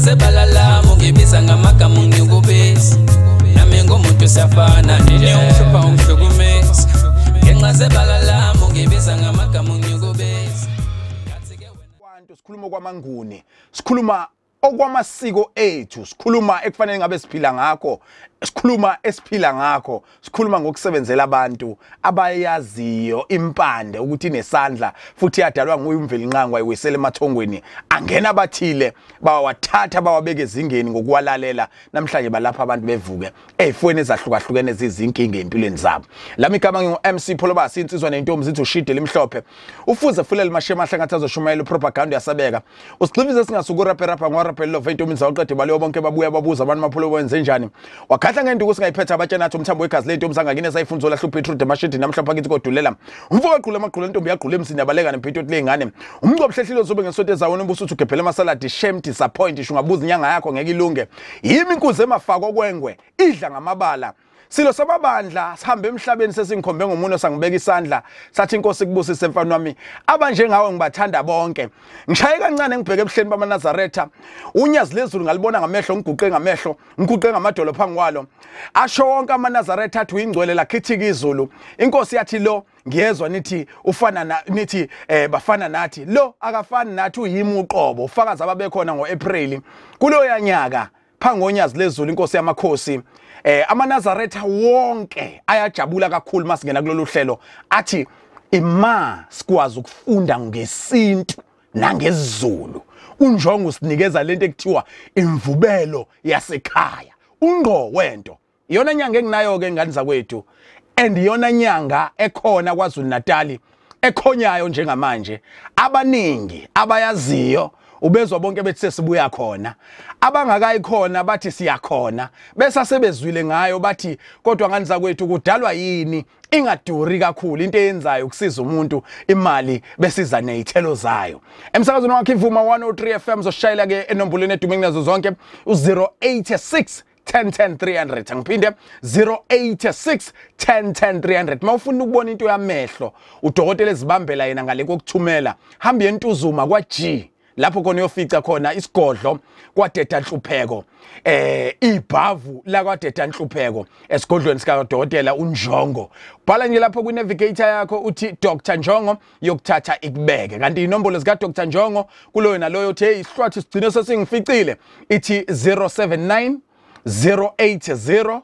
zebalala mugibiza ngamagama ngiyukubisa nami ngomuntu siyafana nje umhlupha umhlukumezi ngenxa zebalala mugibiza ngamagama ngiyukubisa abantu sikhuluma kwamanguni sikhuluma okwamasiko ethu sikhuluma ekufanele ngabe siphila ngakho sikhuluma esiphila ngakho sikhuluma ngokusebenzela abantu abayaziyo impande ukuthi nesandla futhi yadalwa nguye umveli nqangwa ayiwisele emathongweni angena abathile bawathatha bawabeke ezingeni ngokuwalalela namhlanje balapha abantu bevuke ezifweni ezahlukahlukene ezizinkinga empilweni zabo lami igama ngingu MC Pholobasi insizwa nentombi zithi ushide limhlophe ufuze fulela limashema hlangatha azoshumayela propaganda yasabeka usigcivise singasuku rapper ngwarapelo ventombi zawuqede baleyo bonke babuya babuza abantu mapholo wenze njani wakhatha ngento kusingayiphetha abatshana nathi umthambo wegazi lentombi sangakine sayifunzo lahlu Petrus Mashidi namhlanje akithi kodulela umvuka eqhula amaqhula entombi yaqhula emsini yabaleka nempito lengane umncwa hlehlilo zobe ngesote zawona umbuso uthi ugephela amasaladi shame disappoint isho ngabuza inyanga yakho ngeke ilunge yimi inkuze emafako kwengwe idla ngamabala silo sababandla sihambe emhlabeni sesingikhombe ngomuno sangibeka isandla sathi inkosi kubusise mfana wami abanje ngawe ngibathanda bonke ngishaye kancane ngibheke ebuhleni bamaNazaretha unyazi lezulu ngalibona ngamehlo ngiguqe ngamehlo ngiguqe ngamadolo phangwalo asho wonke amaNazaretha athi uyingcwele lakhithika izulu inkosi yathi lo ngiyezwa nithi ufana nithi bafana nathi lo akafani nathi uyimi uqobo ufakaza ababekhona ngoApril kulo yanyaka phangonyazi lezulu inkosi yamakhosi amaNazaretha wonke ayajabula kakhulu masingena kulolu hlelo athi ima sikwazi ukufunda ngesintu nangezulu unjongo usinikeza lento ekuthiwa imvubelo yasekhaya ungqo wento iyona nyanga enginayo ke ngani zakwethu and iyona nyanga ekhona kwaZulu Natal ekhonyayo njengamanje abaningi abayaziyo ubezwa bonke bethi sesibuya khona abangakayikhona bathi siyakhona bese sebezwile ngayo bathi kodwa ngani zakwethu kudalwa yini ingaduri kakhulu into eyenzayo ukusiza umuntu imali besiza nezithelo zayo emsakazweni wakhe ivuma 103 FM zoshayela ke enombulweni edume kunazo zonke u086 1010 300 ngiphinde 086 1010 300 mawufuna ukubona into yamehlo udokotela ezibambela yena ngale kokuthumela hamba yentuzuma kwa G lapho khona uyofica khona isigodlo kwaDeta Nhlupheko ibhavu la kwaDeta Nhlupheko esigodlweni sika dokotela uNjongo bhala nje lapho ku navigator yakho uthi DR.NJONGO yokuthatha ikubeke kanti inombolo zika DR.NJONGO kuloyo naloyo uthi hey isihlwathi sigcine sesingificile ithi 079 080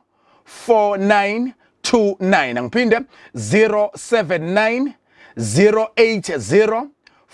4929 ngiphinde 079 080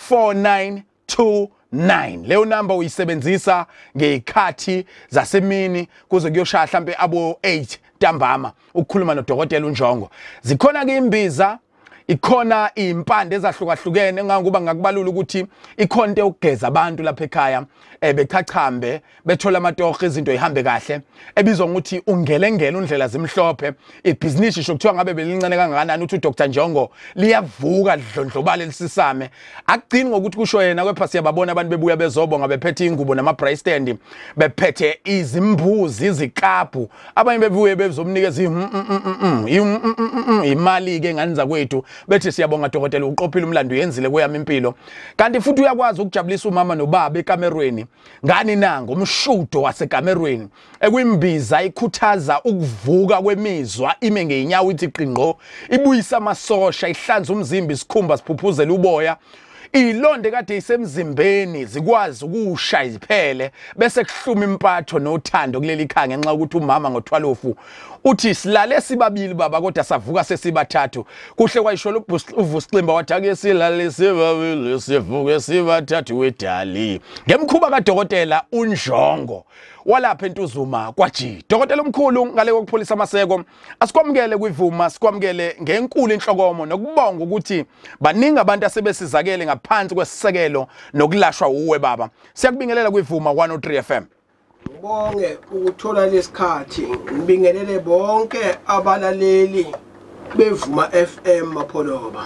4929 leyo number uyisebenzisa ngekhathi zasemini kuze kuyoshaya mhlambe abo 8 ntambama ukukhuluma noDokotela uNjongo zikhona ke imbiza ikhona impande ezahlukahlukene engangoba ngakubalula ukuthi ikhonto yokugeza abantu lapha ekhaya bechachambe bethola amatoho izinto ihambe kahle ebizwa ukuthi ungelengele undlela zimhlophe ibusiness isho kuthiwa ngabe belincane kangakanani uthi uDr.NJONGO liyavuka lidlondlobale lisisame akugcini ngokuthi kusho yena kepha siyababona abantu bebuya bezobonga bephethe ingubo nama price stand bephethe izimbuzi izikapu abanye bebuye bezomnikeza imali ke ngani zakwethu bethi siyabonga dokotela uqophile umlando yenzile kweyami impilo kanti futhi uyakwazi ukujabulisa umama nobaba ekamerweni ngani nango umshudo wasekamerweni ekwimbiza ikhuthaza ukuvuka kwemizwa ime ngeinyawo ithi qingqo ibuyisa amasosha ihlanza umzimba isikhumba siphuphuzela uboya ilonde kade isemzimbeni zikwazi ukusha iziphele bese kuhluma impatho nothando kuleli khanga ngenxa ukuthi umama ngo12 uthi silale sibabili baba kodwa savuka sesibathathu kuhle kwayisho uVusiximba wathi ake silale sibabili sivuke sibathathu wedali ngemkhuba kaDokotela uNjongo walapha entuzuma kwaji dokotela omkhulu ngale kokupholisa amaseko asikwamukele kwivuma sikwamukele ngenkulu inhlokomo nokubonga ukuthi baningi abantu asebesizakele ngaphansi kwesisekelo nokulashwa uwe baba siyakubingelela kwivuma 103 FM bonke ukuthola lesikhathi ngibingelele bonke abalaleli bevuma FM Mapholoba.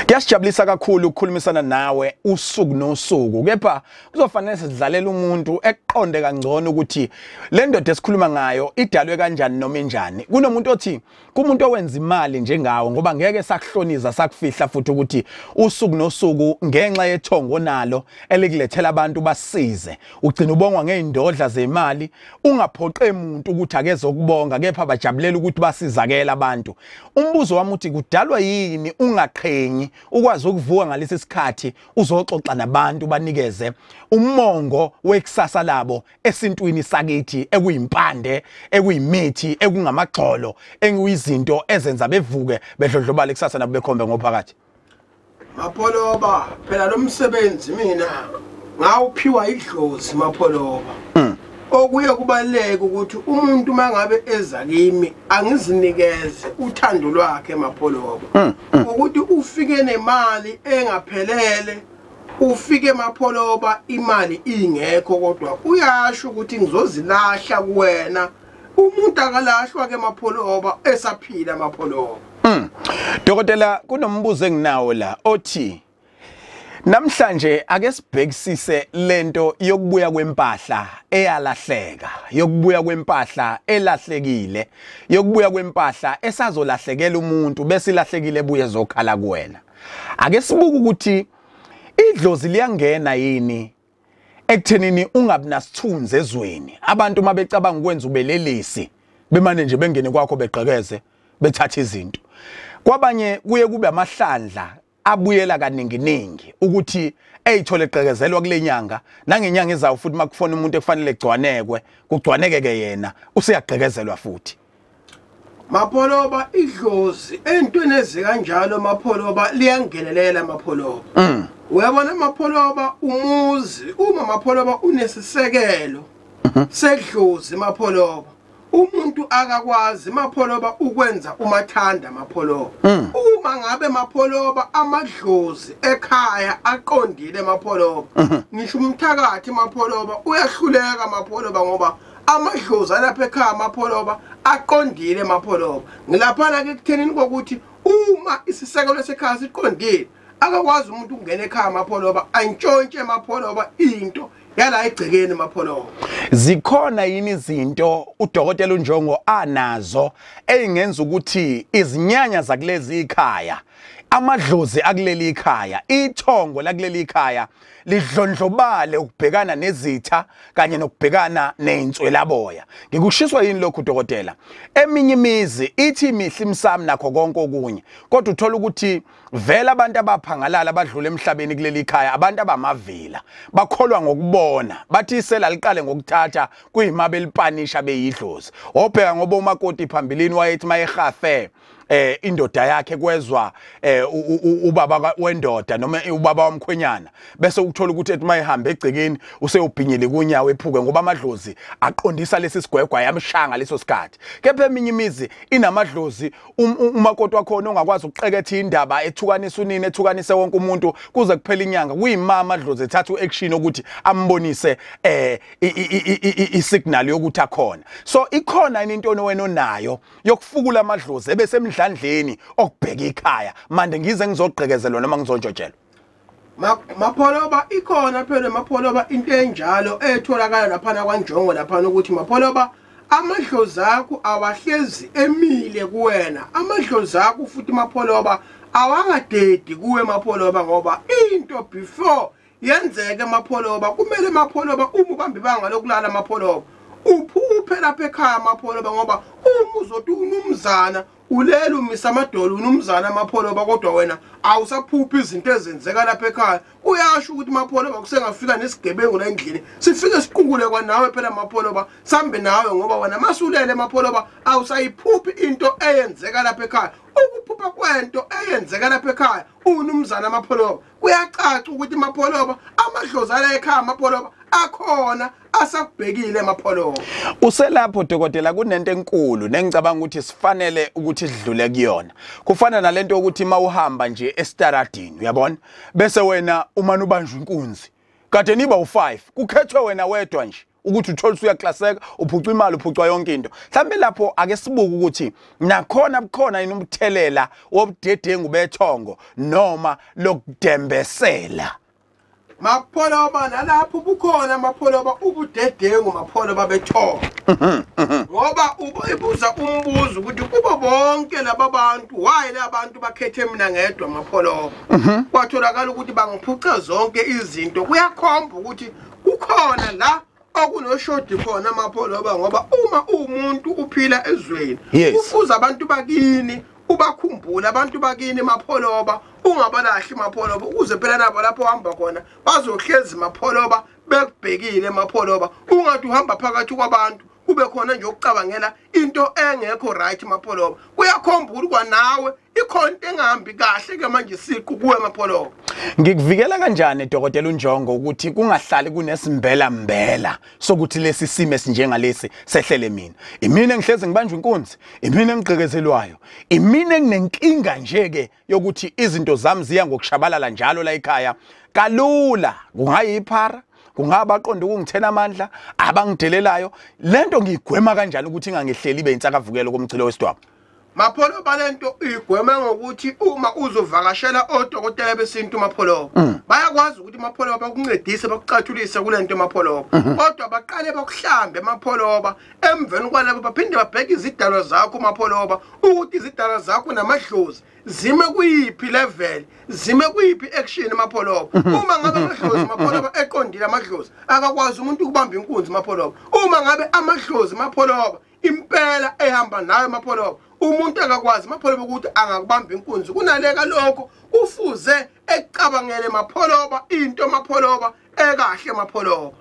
Kuyasijabulisa kakhulu ukukhulumisana nawe usuku nosuku kepha kuzofanele sidlalela umuntu eqonde kangcono ukuthi le ndoda esikhuluma ngayo idalwe kanjani noma enjani. Kunomuntu othi kumuntu owenza imali njengawe ngoba ngeke sakuhloniza sakufihla futhi ukuthi usuku nosuku ngenxa yethongo nalo elikulethela abantu basize ugcina ubongwa ngeindodla zemali ungaphoqe umuntu ukuthi akezokubonga kepha bajabulela ukuthi basizakela abantu. Umbuzo wami uthi kudalwa yini ungaqhenyi ukwazi ukuvuka ngalesi sikhathi uzoxoxa nabantu banikeze umongo wekusasa labo esintwini sakithi ekuyimpande ekuyimithi ekungamagxolo enguyizinto ezenza bevuke bedlodlobala ikusasa nabo bekhombe ngophakathi. Mapholoba phela lo msebenzi mina ngawuphiwa idlozi Mapholoba. Okuye kubaleke ukuthi umuntu mangabe eza kimi angizinikeze uthando lwakhe Mapholoba ukuthi ufike nemali engaphelele ufike Mapholoba imali ingekho kodwa uyasho ukuthi ngizozilahla kuwena umuntu akalahlwa ke Mapholoba esaphila Mapholoba. Dokotela kunombuzo enginawo la othi namhlanje ake sibhekisise lento yokubuya kwempahla eyalahleka yokubuya kwempahla elahlekile yokubuya kwempahla esazolahlekela umuntu bese ilahlekile ebuye zokhala kuwena. Ake sibuke ukuthi idlozi liyangena yini ekuthenini ungabi nasithunzi ezweni abantu mabecabanga ukwenza ubelelisi bemane nje bengene kwakho begqekeze bethatha izinto kwabanye kuye kube amahlandla abuyela kaningi ukuthi eyithole gqekezelwa kulenyanga nangenyanga ezayo futhi makufona umuntu ekufanele egcwanekwe kugcwanekeke yena useyagqekezelwa futhi. Mapholoba idlozi entweni ezikanjalo Mapholoba liyangenelela Mapholoba. Uyabona Mapholoba umuzi uma Mapholoba unesisekelo sedlozi Mapholoba umuntu akakwazi Mapholoba ukwenza umathanda Mapholoba. Uma ngabe Mapholoba amadlozi ekhaya aqondile Mapholoba ngisho umthakathi Mapholoba uyahluleka Mapholoba ngoba amadlozi alapha ekhaya Mapholoba aqondile Mapholoba. Ngilaphana ke kuthenini kokuthi uma isisekelo sekhaya siqondile akakwazi umuntu ukungena ekhaya Mapholoba antshontshe Mapholoba into yala egcekeni Mapholoba. Zikhona yini izinto udokotela uNjongo anazo eyingenza ukuthi izinyanya zakulezi ikhaya amadlozi akuleli ikhaya ithongo lakuleli ikhaya lidlondlobale ukubhekana nezitha kanye nokubhekana neinswelaboya? Ngikushiswa yini lokhu dokotela? Eminye imizi ithi imihla imsami nakho konke okunye kodwa uthola ukuthi vela abantu abaphangalala abadlula emhlabeni kuleli ikhaya abantu abamavila bakholwa ngokubona bathi isela liqale ngokuthatha kuyimabe lipanisha beyidlozi obheka ngoba umakoti phambilini wayethi mayehafe indoda yakhe kwezwa ubaba wendoda noma ubaba wamkhwenyana bese ukuthola ukuthi ethi mayihambe egcekeni useyobhinyele kunyawo ephuke ngoba amadlozi aqondisa lesi sigwegwa yamshanga leso sikhathi. Kepha eminye imizi inamadlozi umakoti wakhona ongakwazi ukuqeketha indaba ethukanisa unini ethukanise wonke umuntu kuze kuphela inyanga kuyimama amadlozi ethatha uaction ukuthi ambonise isignal yokuthi akhona. So ikhona into wena onayo yokufukula amadlozi ebese emdlandleni okubheka ikhaya manje ngize ngizogqekezelwa noma ngizontshotshelwa. Mapholoba ikhona phela Mapholoba into enjalo etholakala lapha kwaNjongo lapha ukuthi Mapholoba amadlozi akho awahlezi emile kuwena amadlozi akho futhi Mapholoba awangadedi kuwe Mapholoba ngoba into before yenzeke Mapholoba kumele Mapholoba uma ubambe ibanga lokulala Mapholoba uphuphe lapha ekhaya Mapholoba ngoba uma uzothi unumzana ulela umisa amadolo unumzana Mapholoba kodwa wena awusaphuphi izinto ezenzeka lapha ekhaya uyasho ukuthi Mapholoba kusengafika nesigebengu la endlini sifike siqukule kwanawe phela Mapholoba sambe nawe ngoba wena masulele Mapholoba awusayiphuphi into eyenzeka lapha ekhaya ukuphupha kwento eyenzeka lapha ekhaya unumzana Mapholoba kuyacaca ukuthi Mapholoba amadlozi ala ekhaya Mapholoba akhona asakubhekile Mapholoba. Uselapho dokotela kunento enkulu nengicabanga ukuthi sifanele ukuthi sidlule kuyona. Kufana nalento ukuthi mawuhamba nje estaradini uyabona bese wena umane ubanjwe inkunzi kade niba u5 kukhethwe wena wedwa nje ukuthi uthola uyaklaseka uphuca imali uphuca yonke into mhlambe lapho ake sibuke ukuthi nakhona bukhona yini umthelela wobudedengu bethongo noma lokudembesela mapholoba nalapho bukhona mapholoba ubudedengu mapholoba bethongo ngoba ubuza umbuzo ukuthi kubo bonke laba bantu why labantu bakhethe mina ngedwa mapholoba kwatholakala ukuthi bangiphuca zonke izinto kuyakhomba ukuthi kukhona la okunoshodi khona mapholoba ngoba uma umuntu uphila ezweni ufuza abantu bakini ubakhumbula abantu bakini mapholoba ungabalahli mapholoba ukuze phela nabo lapho uhamba khona bazohlezi mapholoba bekubhekile mapholoba ungathi uhamba phakathi kwabantu kube khona nje ukucabangela into engekho right mapholoba kuyakhomba ukuthi kwanawe ikhonto engahambi kahle ke manje siqu kuwe mapholoba ngikuvikela kanjani dokotela uNjongo ukuthi kungahlali kunesimbela mbela sokuthi lesi simo esinjengalesi sehlele mina imina engihleze ngibanjwe inkunzi imina engigqekezelwayo imina enginenkinga nje ke yokuthi izinto zami ziya ngokushabalala njalo la ekhaya kalula kungayiphara kungabaqonda ukungithena amandla abangidelelayo lento ngigwema kanjani ukuthi ingangehleli ibe insakavukelo komchilo wesidwaba mapholoba lento igwema ngokuthi uma uzovakashela odokotela besintu mapholoba bayakwazi ukuthi mapholoba bakuncedise bakucathulise kulento mapholoba kodwa baqale bakuhlambe mapholoba emveni kwalabo baphinde babheke izidalwa zakho mapholoba ukuthi izidalwa zakho namadlozi zime kuyiphi level zime kuyiphi action mapholoba uma ngabe amadlozi mapholoba eqondile amadlozi akakwazi umuntu ukubamba inkunzi mapholoba uma ngabe amadlozi mapholoba impela ehamba nayo mapholoba umuntu akakwazi mapholoba ukuthi angakubamba inkunzi kunaleka lokho ufuze ecabangele mapholoba into mapholoba ekahle mapholoba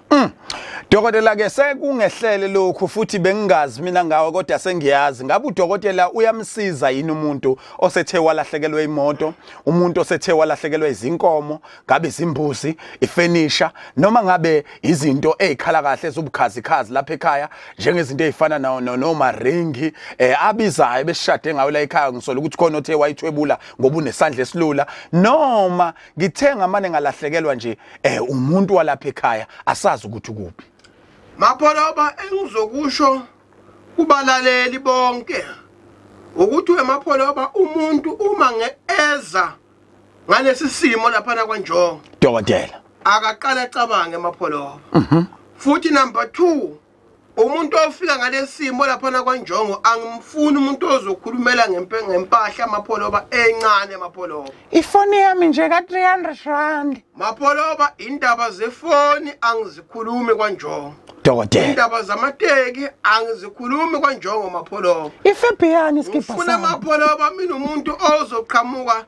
dokotela ke sekungehlele lokho futhi bengingazi mina ngawe kodwa sengiyazi ngabe udokotela uyamsiza yini umuntu osethe walahlekelwa imoto umuntu osethe walahlekelwa izinkomo ngabe izimbuzi ifurniture noma ngabe izinto ezikhala kahle zobukhazi lapha ekhaya njengezinto ezifana noma ringi abizayo besishade ngayo la ekhaya ngisola ukuthi khona othe wayithwebula ngoba unesandla esilula noma ngithenga manje ngalahlekelwa nje umuntu walapha ekhaya asazi ukuthi kuphi mapholoba engizokusho kubalaleli bonke ukuthi wemapholoba umuntu uma ngeeza ngalesi simo lapha na kwaNjongo dokotela akaqala acabange mapholoba futhi number 2 umuntu ofika ngalesimo lapha na kwaNjongo angimfuni umuntu ozokhulumela ngempahla mapholoba encane mapholoba ifoni yami nje ka 300 rand mapholoba indaba zefoni angizikhulumi kwaNjongo dokotela indaba zamateki angizikhulumi kwaNjongo mapholoba ifebhiyani iskipha ufuna mapholoba mina umuntu ozoqhamuka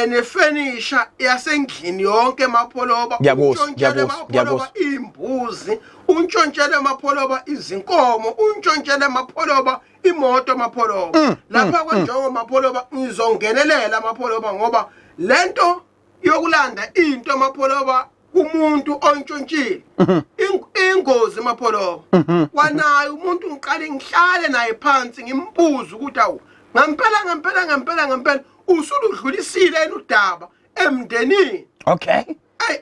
nefurniture yasendlini yonke mapholoba ngiyakuzwa imbuzi untshontshele mapholoba izinkomo untshontshele mapholoba imoto mapholoba lapha kwaNjongo mapholoba ngizongenelela mapholoba ngoba lento yokulanda into mapholoba umuntu ontshontshile ingozi mapholoba wanayo umuntu ngiqale ngihlale naye phansi ngimbuza ukuthi awu ngempela usuludlulisile enudaba emndenini okay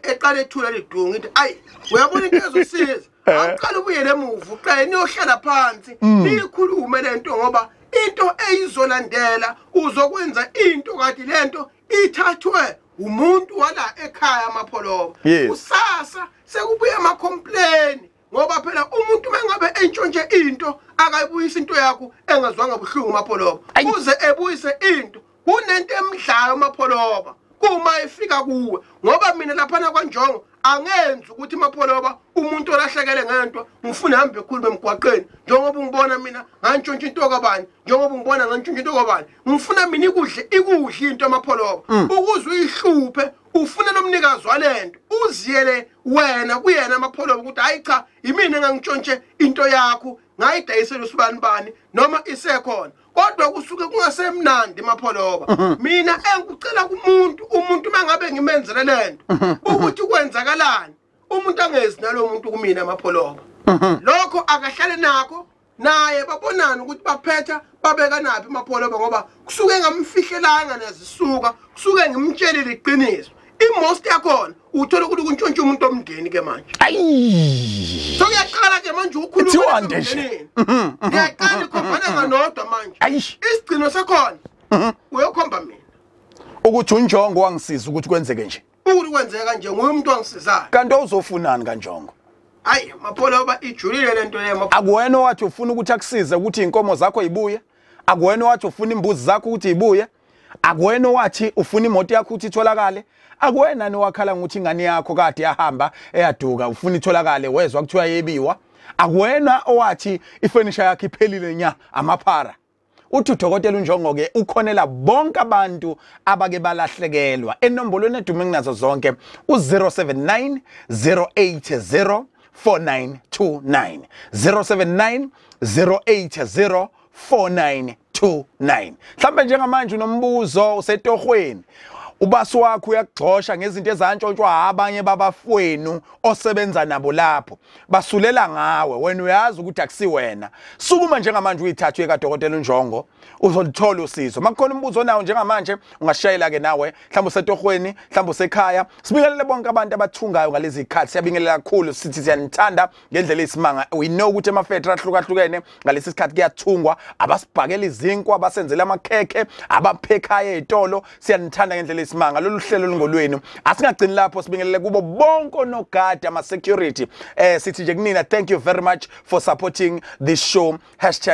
eqale ethula lidunga ithi ayi uyabona into ezosiza aqala ubuyele emuva uqale niyohlala phansi nikhulume lento ngoba into eyizolandela uzokwenza into kanti lento ithathwe umuntu wala ekhaya mapholoba usasa sekubuya ama complain ngoba phela umuntu mengabe entshontshe into akayibuyisa into yakho engazwanga buhlungu mapholoba uze ebuyise into kunento emidlayo mapholoba kuma ifika kuwe ngoba mina lapha na kwaNjongo angenzi ukuthi mapholoba umuntu olahlekele ngento ngifuna hambe ekhulume emgwaqeni njengoba ungibona mina ngantshontsha into kabani njengoba ungibona ngantshontsha into kabani ngifuna mina ikudle into mapholoba ukuze uyihluphe ufuna nomnikazi walento uziyele wena kuyena mapholoba ukuthi hayi cha yimina engangitshontshe into yakho ngayidayisela usibani noma isekhona kodwa kusuke kungasemnandi mapholoba mina engikucela umuntu mangabe ngimenzele lento ukuthi kwenzakalani umuntu angezi nalo muntu kumina mapholoba lokho akahlale nakho naye babonana ukuthi baphetha babeka naphi mapholoba ngoba kusuke ngamfihlelanga nezisuka kusuke ngimtshelile iqiniso imost yakhona uthola ukuthi kuntshontsha umuntu omndeni ke manje ayi so uyaqala ke manje ukhuluma nje ngiyaqala ukhombana nganodwa manje isigcino sekhona uyokhomba mina ukuthi uNjongo wangisiza ukuthi kwenzeke nje ukuthi kwenzeka kanje nguye umuntu wangisizayo kanti uzofunani kaNjongo hayi mapholoba ijulile lento leyo akuwena wathi ufuna ukuthi akusize ukuthi inkomo zakho ibuye akuwena wathi ufuna imbuzi zakho ukuthi ibuye akuwena wathi ufuna imoto yakho ukuthi itholakale akuwena nowakhala ukuthi ingane yakho kade yahamba eyaduka ufuna itholakale wezwa kuthiwa yebiwa akuwena owathi ifurniture yakhe iphelile nya amaphara uthi udokotela uNjongo ke ukhonela bonke abantu abake balahlekelwa enombolweni edume nginazo zonke u079 080 4929 079 080 4929 mhlambe njengamanje unombuzo usetohweni ubasi wakho uyagxosha ngezinto ezantshontshwa abanye babafwenu osebenza nabo lapho basulela ngawe wena uyazi ukuthi akusiwena sukuma njengamanje uyithathu ekadokotela uNjongo uzolithola usizo makukhona umbuzo nawo njengamanje ungashayela ke nawe mhlawumbe usetohweni mhlawumbe usekhaya sibingelele bonke abantu abathungayo ngalezi zikhathi siyabingelela kakhulu sithi siyanithanda ngendlela isimanga we know ukuthi emafetra ahlukahlukene ngalesi sikhathi kuyathungwa abasibhakela izinkwa abasenzela amakhekhe abaphekaya ezitolo siyanithanda ngendlela isimanga lolu hlelo lungolwenu asingagcini lapho sibingelele kubo bonke onogada ama security sithi nje kunina thank you very much for supporting this show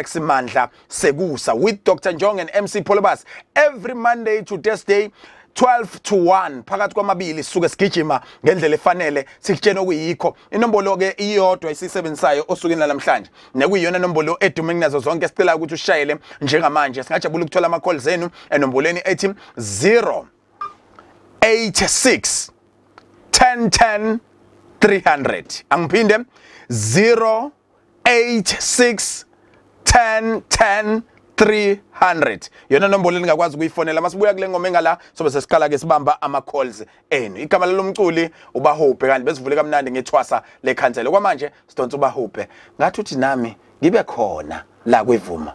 #simandla sekusa with Dr. Njongo and MC Polobas every Monday to Thursday 12 to 1 phakathi kwamabili sisuke sigijima ngendlela efanele sikutshena okuyikho inombolo ke iyodwa isisebenzisayo osukeni namhlanje nekuyiyona inombolo edume nginazo zonke sicela ukuthi ushayele njengamanje singajabula ukuthola ama calls zenu enombolweni ethi 086 1010 300 angiphinde 086 1010 300 yona nombolo lingakwazi ukuyifonela masibuya kule ngoma engala sobe sesikhala ke sibamba ama calls enu igama lomculi ubahope kanti besivule kamnandi ngethwasa lekhansela kwamanje sidonsa ubahope ngathi uthi nami ngibe khona la kwevuma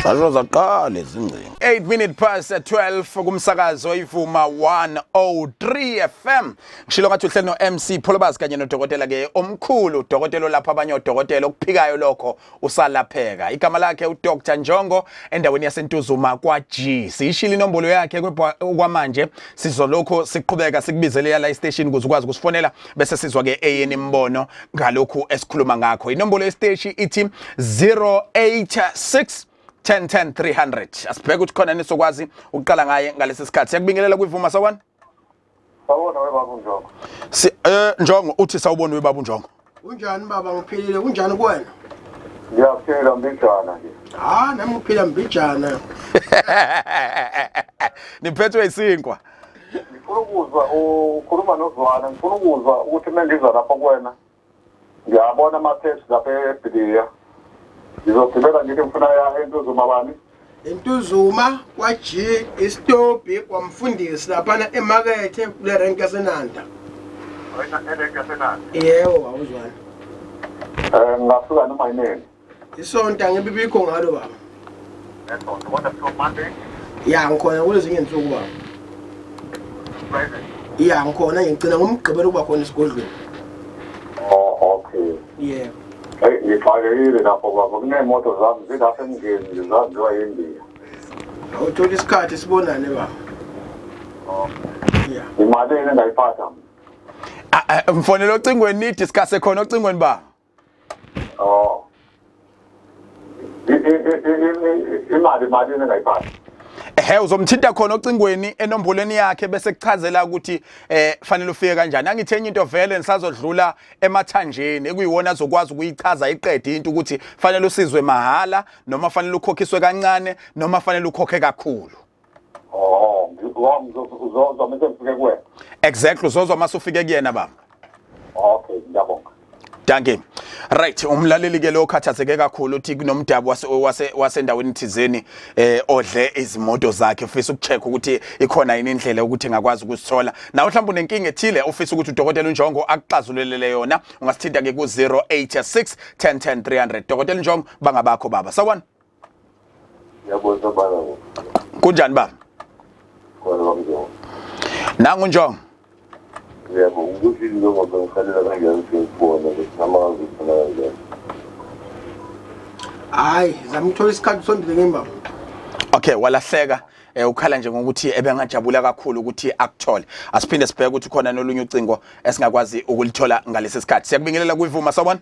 Sazoza qale izingcingo 8 minutes past 12 kumsakazo ivuma 103 FM ngishilo ngathi uhlelo no MC Polobas kanye nodokotela ke omkhulu dokotela lapha abanye odokotela okuphikayo lokho usalapheka igama lakhe uDr. Njongo endaweni yaseNtuzuma kwa G siyishila inombolo yakhe kwamanje sizolokho siqhubeka sikubizele ya la station ukuze ukwazi ukusifonela bese sizwa ke eyeni imbono ngalokho esikhuluma ngakho inombolo yestation ithi 086 1010 300 asibheke ukuthi khona nisokwazi ukuqala ngaye ngalesi sikhathi siyakubingelela kwivuma sawona sawona webaba uNjongo Njongo uthi sawubona webaba uNjongo unjani baba ngiphilile kunjani kuwena ngiyaphila mbijana nje nami ngiphila mbijana niphethwe isinkwa ngifuna ukuzwa ukhuluma nozwana ngifuna ukuzwa ukuthi mengiza lapha kuwena ngiyabona ama tests lapha eBidiya ngizogcibela ngithi ngifuna ya eNtuzuma bani eNtuzuma kwa G istophi kwamfundisi lapha emakethe kule rank yaseNanda wena erenke yaseNanda yebo awuzwana ngasuka noma yini isonto ngibibikho ngalo baba esonto what is your Monday ya ngikhona kulezinye insuku baba Friday ya ngikhona ngicina ngomgqibelo kuba khona esigodlweni okay yeah ngixakekile lapho baba kunemoto zami zilapha emngeni ngizaziwa eNdiya awuthola isikhathi sibonane baba yeah imali engayiphatha mfonela ocingweni ni discuss khona ocingweni ba imali engayiphatha uzomthinta khona ocingweni enombolweni yakhe bese kuchazela ukuthi fanele ufike kanjani angithenye into vele nisazodlula emathanjeni ekuyiwona azokwazi ukuyichaza iqede into ukuthi fanele usizwe mahala noma fanele ukhokhiswe kancane noma fanele ukhokhe kakhulu uzomase ufike kuwena exactly uzozwa mase ufike kuyena baba okay ngiyabonga Danke. Right, umlaleli ke lo khathazeke kakhulu uthi kunomdabu wasendaweni thizeni odle izimoto zakhe ufisa ukucheck ukuthi ikhona yini indlela ukuthi ngakwazi ukusithola. Nawe mhlawumbe unenkinga ethile ufisa ukuthi udokotela uNjongo akuxazulelele yona, ungasithinta ke ku086 1010 300. Dokotela uNjongo bangabakho baba. Sawona. Yabona baba. Kunjani baba? Khona bamjongo. Nangu Njongo. Yebo, ukuthi njengoba ngikhalela kanjani ukubona ukuthi amazi khona kanjani. Hayi, zamthola isikhathi sondile ngembaba. Okay, walahleka ukhala nje ngokuthi ebengajabula kakhulu ukuthi akuthole. Asiphinde sibheke ukuthi khona nolunye ucingo esingakwazi ukulithola ngalesi sikhathi. Siyakubingelela kuyivuma sabona.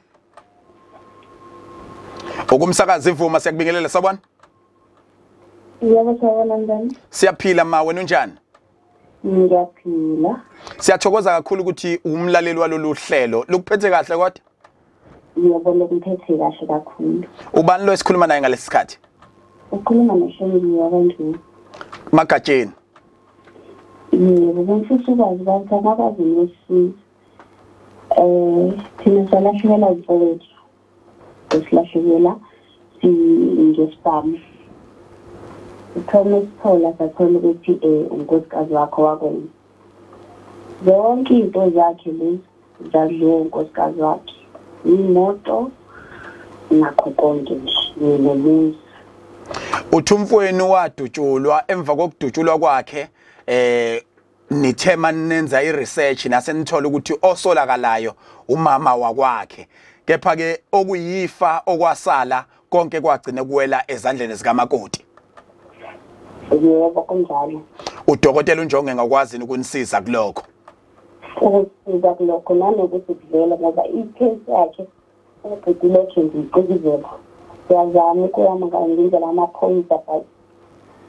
Ukumsakaza ivuma siyakubingelela sabona. Yebo sabona njani? Siyaphila ma wena unjani? Ngiyaphila. Siyathokoza kakhulu ukuthi umlaleli walolu hlelo. Lokuphethe kahle kodwa? Yebo lokuphethe kahle kakhulu. Ubani lo esikhuluma naye ngalesi sikhathi? ukhuluma nohlelo yabantu Magatsheni. Yebo ngifisa ukwazi ukuthi ababazi nesi thina salashela izolete esilashela ngesipam uthome sithola sathola ukuthi unkosikazi wakho wakwenza zonke into zakhe lezi zadliwe unkosikazi wakhe imoto nakho konke nje nemizi Uthumfweni wadutshulwa emva kokudutshulwa kwakhe nithema nenza iresearch nasenithola ukuthi osolakalayo umama wakwakhe kepha ke okuyifa okwasala konke kwagcine kuwela ezandleni zikamakoti. Yebo kunjalo. Udokotela uNjongo engakwazi ukunisiza kuloko. Ukusiza kuloko nanokuthi kudlela ngoba icase yakhe ubhekileke ngiqikizela. Siyazama ukuyama ngindlela amaphoyisa but